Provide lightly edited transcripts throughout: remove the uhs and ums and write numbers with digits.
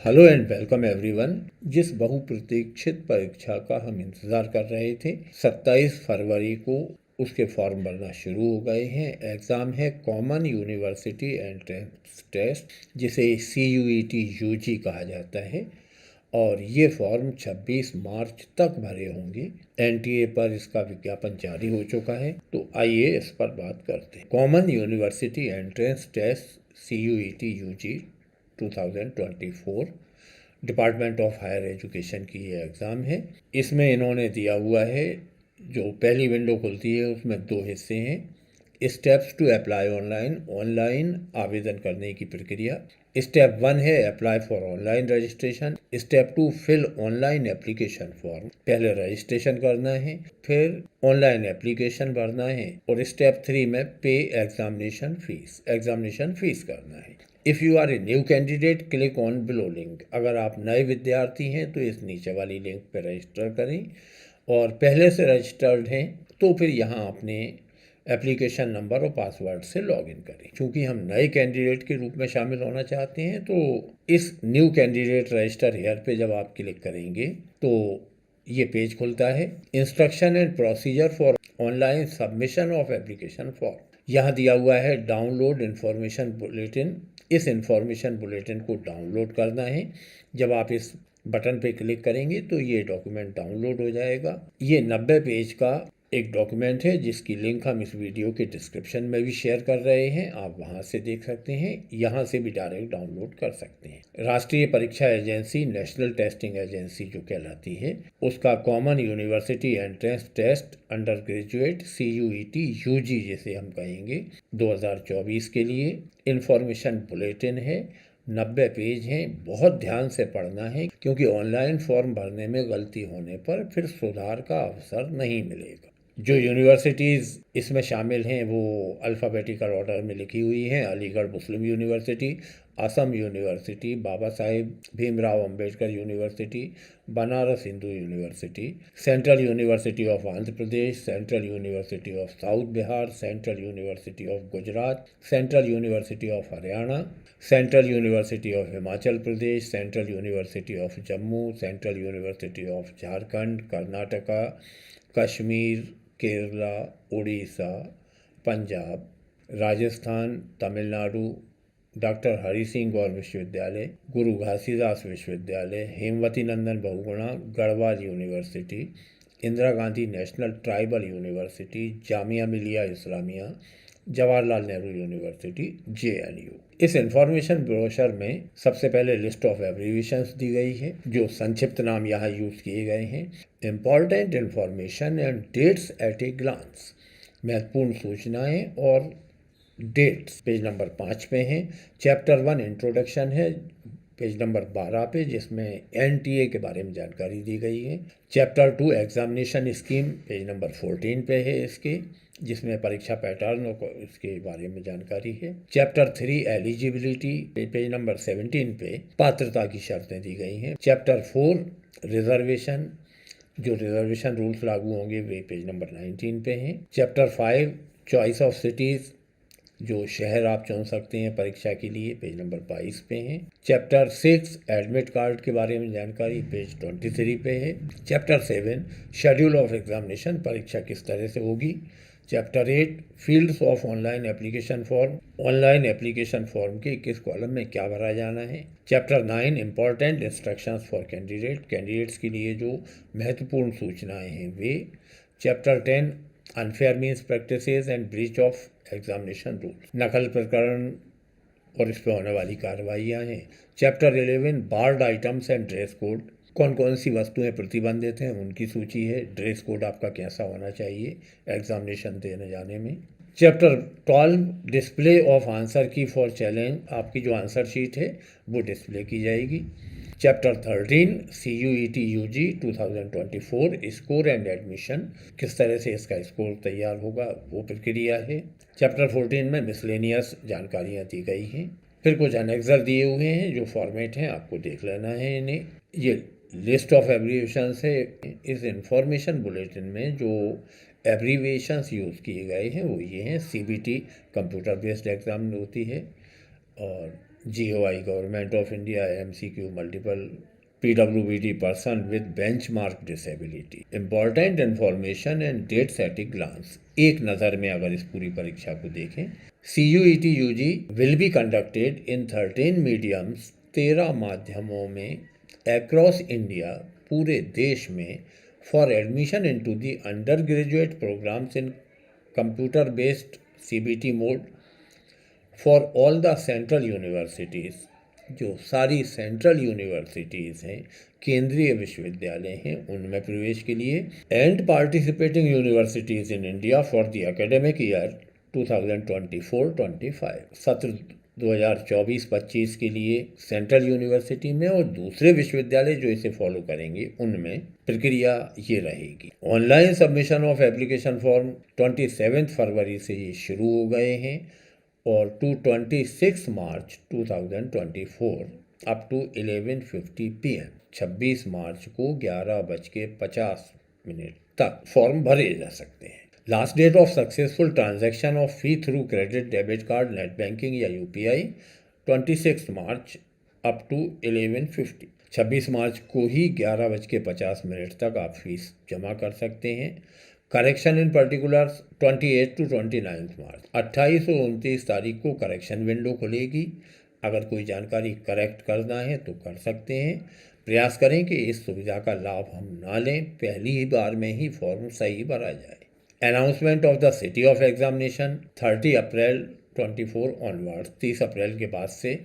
Hello and welcome everyone. जिस बहुप्रतीक्षित परीक्षा का हम इंतज़ार कर रहे थे, 27 फरवरी को उसके फॉर्म भरना शुरू हो गए हैं। एग्ज़ाम है कॉमन यूनिवर्सिटी एंट्रेंस टेस्ट, जिसे CUET UG कहा जाता है, और ये फॉर्म 26 मार्च तक भरे होंगे। NTA पर इसका विज्ञापन जारी हो चुका है, तो आइए इस पर बात करते हैं। Common university entrance test CUET UG 2024 department of higher education की ये एग्ज़ाम है। इसमें इन्होंने दिया हुआ है, जो पहली विंडो खुलती है उसमें दो हिस्से हैं। Steps to apply online, online आवेदन करने की प्रक्रिया। स्टेप 1 है apply for online registration. Step 2 fill online application form. पहले रजिस्ट्रेशन करना है, फिर ऑनलाइन एप्लीकेशन भरना है, और स्टेप 3 में पे एग्जामिनेशन फीस करना है। If you are a new candidate click on below link. अगर आप नए विद्यार्थी हैं तो इस नीचे वाली लिंक पर रजिस्टर करें, और पहले से रजिस्टर्ड हैं तो फिर यहाँ अपने एप्लीकेशन नंबर और पासवर्ड से लॉगिन करें। चूँकि हम नए कैंडिडेट के रूप में शामिल होना चाहते हैं, तो इस न्यू कैंडिडेट रजिस्टर हेयर पे जब आप क्लिक करेंगे तो ये पेज खुलता है। Instruction and procedure for online submission of application form. यहाँ दिया हुआ है डाउनलोड इन्फॉर्मेशन बुलेटिन। इस इन्फॉर्मेशन बुलेटिन को डाउनलोड करना है। जब आप इस बटन पे क्लिक करेंगे तो ये डॉक्यूमेंट डाउनलोड हो जाएगा। ये 90 पेज का एक डॉक्यूमेंट है, जिसकी लिंक हम इस वीडियो के डिस्क्रिप्शन में भी शेयर कर रहे हैं। आप वहां से देख सकते हैं, यहाँ से भी डायरेक्ट डाउनलोड कर सकते हैं। राष्ट्रीय परीक्षा एजेंसी, नेशनल टेस्टिंग एजेंसी जो कहलाती है, उसका common university entrance test undergraduate CUET UG जिसे हम कहेंगे 2024 के लिए इंफॉर्मेशन बुलेटिन है। 90 पेज हैं। बहुत ध्यान से पढ़ना है, क्योंकि ऑनलाइन फॉर्म भरने में गलती होने पर फिर सुधार का अवसर नहीं मिलेगा। जो यूनिवर्सिटीज़ इसमें शामिल हैं वो अल्फ़ाबेटिकल ऑर्डर में लिखी हुई हैं। Aligarh Muslim university, Assam university, Baba Saheb Bhimrao Ambedkar university, Banaras Hindu university, central university of Andhra Pradesh, central university of south Bihar, central university of Gujarat, central university of Haryana, central university of Himachal Pradesh, central university of Jammu, central university of Jharkhand, Karnataka, Kashmir, Kerala, Orissa, Punjab, Rajasthan, Tamil Nadu, doctor Hari Singh Gour विश्वविद्यालय, गुरु घासीदास विश्वविद्यालय, Hemvati Nandan Bahuguna, Garhwal university, Indira Gandhi national tribal university, Jamia Millia Islamia, Jawaharlal Nehru university, JNU। इस information brochure में सबसे पहले list of abbreviations दी गई है, जो संक्षिप्त नाम यहाँ यूज़ किए गए हैं। Important information and dates at a glance. महत्वपूर्ण सूचनाएं और डेट्स पेज नंबर 5 पे हैं। चैप्टर 1 इंट्रोडक्शन है पेज नंबर 12 पे, जिसमें NTA के बारे में जानकारी दी गई है। Chapter 2 examination scheme page number 14 पे है इसके, जिसमें परीक्षा पैटर्न और इसके बारे में जानकारी है। चैप्टर 3 एलिजिबिलिटी पेज नंबर 17 पे पात्रता की शर्तें दी गई हैं। चैप्टर 4 रिजर्वेशन, जो रिजर्वेशन रूल्स लागू होंगे वे पेज नंबर 19 पे हैं। चैप्टर 5 चॉइस ऑफ सिटीज़, जो शहर आप चुन सकते हैं परीक्षा के लिए, पेज नंबर 22 पे हैं। चैप्टर 6 एडमिट कार्ड के बारे में जानकारी पेज 23 पे है। चैप्टर 7 शेड्यूल ऑफ एग्जामिनेशन, परीक्षा किस तरह से होगी। Chapter 8 fields of online application form, online application form के किस कॉलम में क्या भरा जाना है। Chapter 9 important instructions for candidates के लिए जो महत्वपूर्ण सूचनाएं हैं वे। Chapter 10 unfair means practices and breach of examination rule, नकल प्रकरण और इस पर होने वाली कार्रवाइयाँ हैं। Chapter 11 barred items and dress code, कौन कौन सी वस्तुएं प्रतिबंधित हैं उनकी सूची है। ड्रेस कोड आपका कैसा होना चाहिए एग्जामिनेशन देने जाने में। चैप्टर 12 डिस्प्ले ऑफ आंसर की फॉर चैलेंज, आपकी जो आंसर शीट है वो डिस्प्ले की जाएगी। Chapter 13 CUET UG 2024 score and admission, किस तरह से इसका स्कोर तैयार होगा वो प्रक्रिया है। चैप्टर 14 में मिसलेनियस जानकारियाँ दी गई हैं। फिर कुछ अनेक्सर दिए हुए हैं, जो फॉर्मेट हैं आपको देख लेना है इन्हें। ये लिस्ट ऑफ एब्रीविएशंस है। इस इंफॉर्मेशन बुलेटिन में जो एब्रीविएशंस यूज़ किए गए हैं वो ये हैं। CBT कंप्यूटर बेस्ड एग्ज़ाम होती है, और GOI government of India, MCQ multiple, PWBD person with benchmark disability, important information and dates at a glance. एक नज़र में अगर इस पूरी परीक्षा को देखें, CUET UG will be conducted in 13 mediums, 13 माध्यमों में अक्रॉस इंडिया, पूरे देश में, for admission into the undergraduate programmes in computer based CBT mode for all the central universities, जो सारी सेंट्रल यूनिवर्सिटीज़ हैं, केंद्रीय विश्वविद्यालय हैं, उनमें प्रवेश के लिए, and participating universities in India for the academic year 2024-25, सत्र 2024-25 के लिए सेंट्रल यूनिवर्सिटी में और दूसरे विश्वविद्यालय जो इसे फॉलो करेंगे उनमें प्रक्रिया ये रहेगी। Online submission of application form 27 फरवरी से ये शुरू हो गए हैं और to 26 March 2024 up to 11:50 PM, 26 मार्च को 11:50 तक फॉर्म भरे जा सकते हैं। Last date of successful transaction of fee through credit, debit card, net banking या UPI 26 मार्च अप टू 11:50, 26 मार्च को ही 11:50 तक आप फीस जमा कर सकते हैं। करेक्शन इन पर्टिकुलर 28 to 29 मार्च, 28 और 29 तारीख को करेक्शन विंडो खुलेगी। अगर कोई जानकारी करेक्ट करना है तो कर सकते हैं। प्रयास करें कि इस सुविधा का लाभ हम ना लें, पहली ही बार में ही फॉर्म सही भरा जाए। Announcement of the city of examination 30 April 24 onwards, 30 अप्रैल के बाद से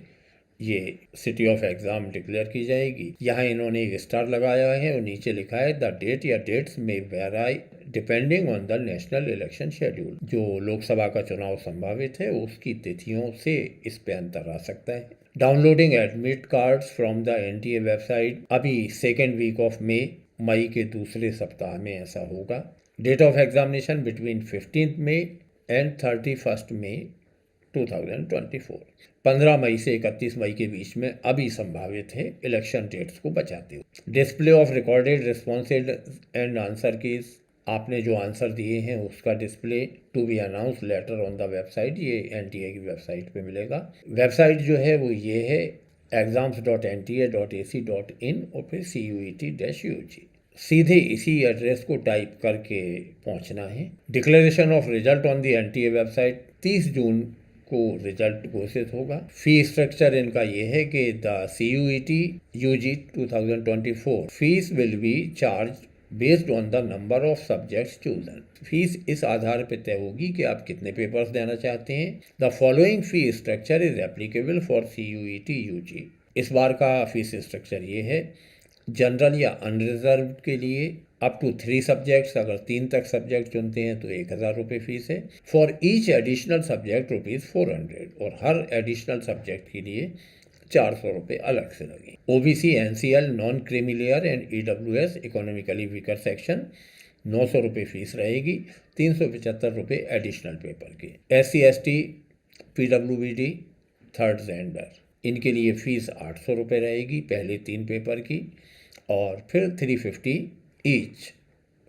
ये सिटी ऑफ एग्ज़ाम डिक्लेयर की जाएगी। यहाँ इन्होंने एक स्टार लगाया है और नीचे लिखा है द डेट या डेट्स में vary depending on the national election schedule. जो लोकसभा का चुनाव संभावित है उसकी तिथियों से इस पे अंतर आ सकता है। Downloading admit cards from the NTA website अभी 2nd वीक ऑफ मई के दूसरे सप्ताह में ऐसा होगा। डेट ऑफ एग्जामिनेशन बिटवीन 15 मई एंड 31 मई 2024, 15 मई से 31 मई के बीच में अभी संभावित है इलेक्शन डेट्स को बचाते हुए। Display of recorded responses and answer keys, आपने जो आंसर दिए हैं उसका display to be announce later on the website, ये NTA की वेबसाइट पे मिलेगा। वेबसाइट जो है वो ये है exams.nta.ac.in और फिर CUET-UG, सीधे इसी एड्रेस को टाइप करके पहुंचना है। Declaration of result on the NTA website 30 जून को रिजल्ट घोषित होगा। फी स्ट्रक्चर इनका ये है कि the CUET UG 2024 fees will be charge based on the number of subjects chosen. Fees इस आधार पर तय होगी कि आप कितने पेपर्स देना चाहते हैं। The following fee structure is applicable for CUET UG। इस बार का फीस स्ट्रक्चर ये है, जनरल या अनरिजर्व के लिए अप टू 3 सब्जेक्ट्स, अगर 3 तक सब्जेक्ट चुनते हैं तो 1000 रुपये फीस है। फॉर ईच एडिशनल सब्जेक्ट ₹400 और हर एडिशनल सब्जेक्ट के लिए 400 रुपये अलग से लगे। OBC NCL non creamy layer and EWS economically weaker section 900 रुपये फीस रहेगी, 375 रुपये एडिशनल पेपर के। SC ST PWBD third gender, इनके लिए फ़ीस 800 रुपये रहेगी पहले 3 पेपर की, और फिर 350 each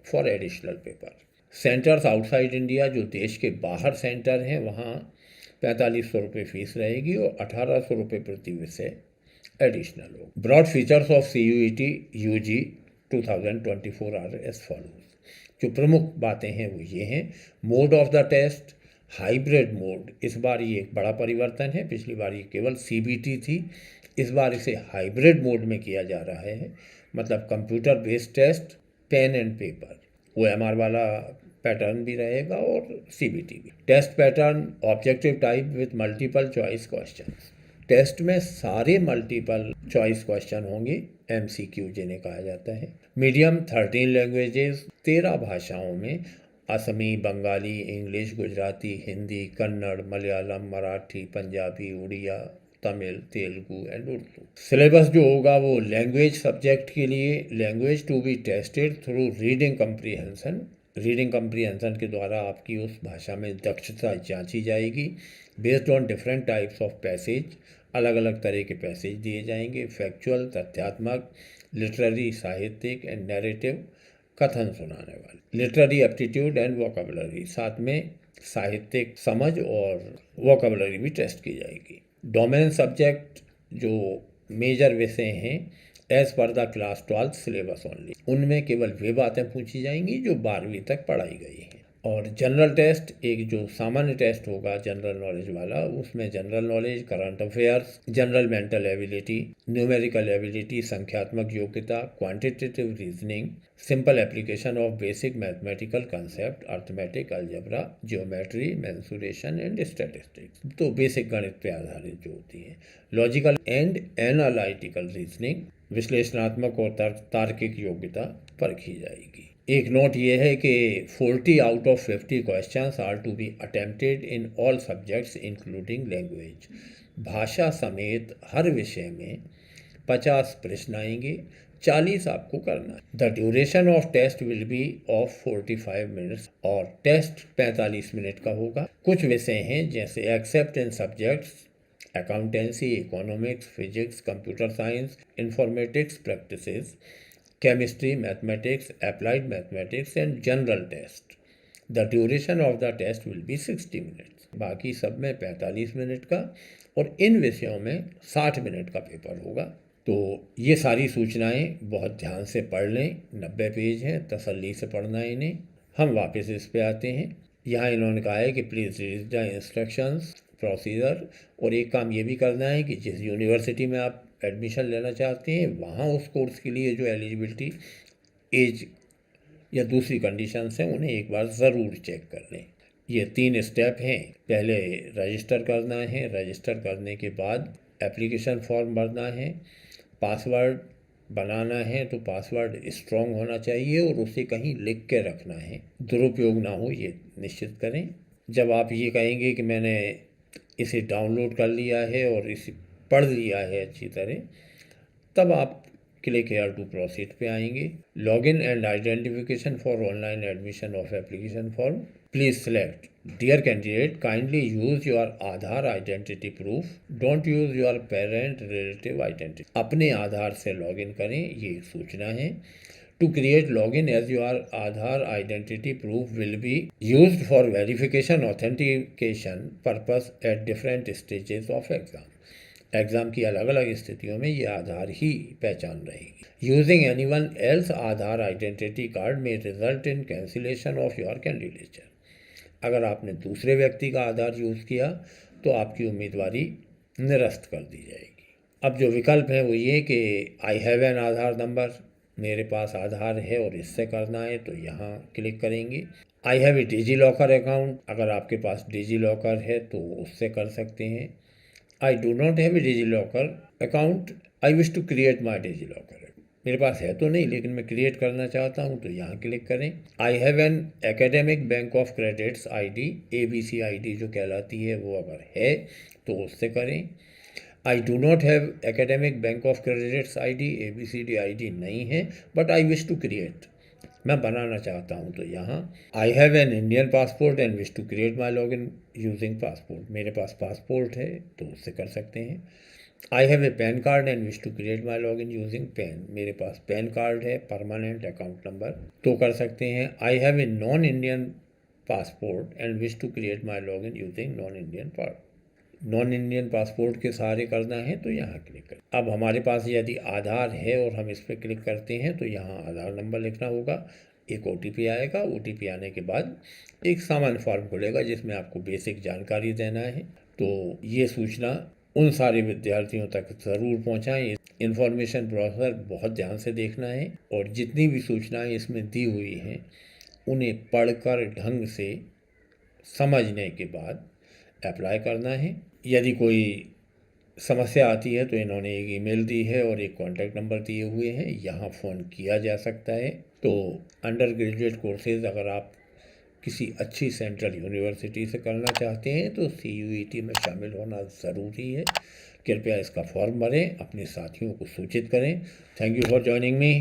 for additional paper. Centres outside India, जो देश के बाहर सेंटर हैं, वहाँ 4500 रुपये फीस रहेगी और 1800 रुपये प्रति विषय एडिशनल हो। Broad features of CUET UG 2024 are as follows. जो प्रमुख बातें हैं वो ये हैं, mode of the test hybrid mode, इस बार ये एक बड़ा परिवर्तन है। पिछली बार ये केवल CBT थी, इस बार इसे हाइब्रिड मोड में किया जा रहा है। मतलब computer based test, pen and paper, OMR वाला पैटर्न भी रहेगा और CBT भी। Test pattern objective type with multiple choice questions. Test में सारे मल्टीपल चॉइस क्वेश्चन होंगे, MCQ जिन्हें कहा जाता है। मीडियम 13 लैंग्वेजेस, 13 भाषाओं में, Assamese, Bengali, English, Gujarati, Hindi, Kannada, Malayalam, Marathi, Punjabi, Oriya, Tamil, Telugu and Urdu. Syllabus जो होगा वो लैंग्वेज सब्जेक्ट के लिए, language to be tested through reading comprehension, reading comprehension के द्वारा आपकी उस भाषा में दक्षता जांची जाएगी। Based on different types of passage, अलग अलग तरह के पैसेज दिए जाएंगे, फैक्चुअल, तथ्यात्मक, लिटरेरी, साहित्यिक एंड नैरेटिव, कथन सुनाने वाले। लिटरेरी एप्टीट्यूड एंड वोकेबलरी, साथ में साहित्यिक समझ और वोकेबलरी भी टेस्ट की जाएगी। डोमेन सब्जेक्ट जो मेजर विषय हैं as per the class 12 syllabus only, उनमें केवल वे बातें पूछी जाएंगी जो 12वीं तक पढ़ाई गई हैं। और जनरल टेस्ट, एक जो सामान्य टेस्ट होगा जनरल नॉलेज वाला, उसमें general knowledge, current affairs, general mental ability, numerical ability, संख्यात्मक योग्यता, quantitative reasoning, simple application of basic mathematical concept, arithmetic, algebra, geometry, mensuration and statistics, तो बेसिक गणित पे आधारित जो होती है, लॉजिकल एंड एनालिटिकल रीजनिंग, विश्लेषणात्मक और तार्किक योग्यता परखी जाएगी। एक नोट ये है कि 40 out of 50 questions are to be attempted in all subjects including language. भाषा समेत हर विषय में 50 प्रश्न आएंगे, 40 आपको करना है। The duration of test will be of 45 minutes और टेस्ट 45 मिनट का होगा। कुछ विषय हैं जैसे except in subjects accountancy, economics, physics, computer science, informatics practices, chemistry, mathematics, applied mathematics and general test. The duration of the test will be 60 minutes. बाकी सब में 45 मिनट का और इन विषयों में 60 मिनट का पेपर होगा। तो ये सारी सूचनाएं बहुत ध्यान से पढ़ लें, 90 पेज हैं, तसल्ली से पढ़ना है इन्हें। हम वापस इस पे आते हैं। यहाँ इन्होंने कहा है कि please read the instructions procedure, और एक काम ये भी करना है कि जिस यूनिवर्सिटी में आप एडमिशन लेना चाहते हैं वहाँ उस कोर्स के लिए जो एलिजिबिलिटी, एज या दूसरी कंडीशंस हैं उन्हें एक बार ज़रूर चेक कर लें। ये 3 स्टेप हैं। पहले रजिस्टर करना है, रजिस्टर करने के बाद एप्लीकेशन फॉर्म भरना है, पासवर्ड बनाना है तो पासवर्ड स्ट्रॉन्ग होना चाहिए और उसे कहीं लिख के रखना है, दुरुपयोग ना हो ये निश्चित करें। जब आप ये कहेंगे कि मैंने इसे डाउनलोड कर लिया है और इसे पढ़ लिया है अच्छी तरह, तब आप क्लिक हेयर टू प्रोसीड पे आएंगे। Login and identification for online admission of application form, please select dear candidate kindly use your Aadhaar identity proof, don't use your parent relative identity. अपने आधार से लॉगिन करें, ये सूचना है। To create login as your Aadhaar identity proof will be used for verification authentication purpose at different stages of exam. Exam की अलग अलग स्थितियों में ये आधार ही पहचान रहेगी। यूजिंग एनीवन एल्स आधार आइडेंटिटी कार्ड में result in cancellation of your candidature. अगर आपने दूसरे व्यक्ति का आधार यूज़ किया तो आपकी उम्मीदवारी निरस्त कर दी जाएगी। अब जो विकल्प है वो ये कि आई हैव एन आधार नंबर, मेरे पास आधार है और इससे करना है तो यहाँ क्लिक करेंगे। I have a DigiLocker account, अगर आपके पास डिजी लॉकर है तो उससे कर सकते हैं। I do not have a DigiLocker account, I wish to create my DigiLocker, मेरे पास है तो नहीं लेकिन मैं क्रिएट करना चाहता हूँ तो यहाँ क्लिक करें। आई have an academic bank of credits ID, ABC ID जो कहलाती है वो अगर है तो उससे करें। I do not have academic bank of credits ID, ABCD ID नहीं है but I wish to create, मैं बनाना चाहता हूँ तो यहाँ। I have an Indian passport and wish to create my login using passport, मेरे पास पासपोर्ट है तो उससे कर सकते हैं। I have a PAN card and wish to create my login using PAN, मेरे पास पैन कार्ड है, परमानेंट अकाउंट नंबर, तो कर सकते हैं। I have a non Indian passport and wish to create my login using non Indian passport के सहारे करना है तो यहाँ क्लिक करें। अब हमारे पास यदि आधार है और हम इस पर क्लिक करते हैं तो यहाँ आधार नंबर लिखना होगा, एक OTP आएगा, OTP आने के बाद एक सामान्य फॉर्म खुलेगा जिसमें आपको बेसिक जानकारी देना है। तो ये सूचना उन सारे विद्यार्थियों तक ज़रूर पहुँचाएँ। इन्फॉर्मेशन ब्राउज़र बहुत ध्यान से देखना है और जितनी भी सूचनाएं इसमें दी हुई हैं उन्हें पढ़कर ढंग से समझने के बाद अप्लाई करना है। यदि कोई समस्या आती है तो इन्होंने एक ईमेल दी है और एक कॉन्टैक्ट नंबर दिए हुए हैं, यहाँ फ़ोन किया जा सकता है। तो अंडर ग्रेजुएट कोर्सेज़ अगर आप किसी अच्छी सेंट्रल यूनिवर्सिटी से करना चाहते हैं तो CUET में शामिल होना ज़रूरी है। कृपया इसका फॉर्म भरें, अपने साथियों को सूचित करें। Thank you for joining me.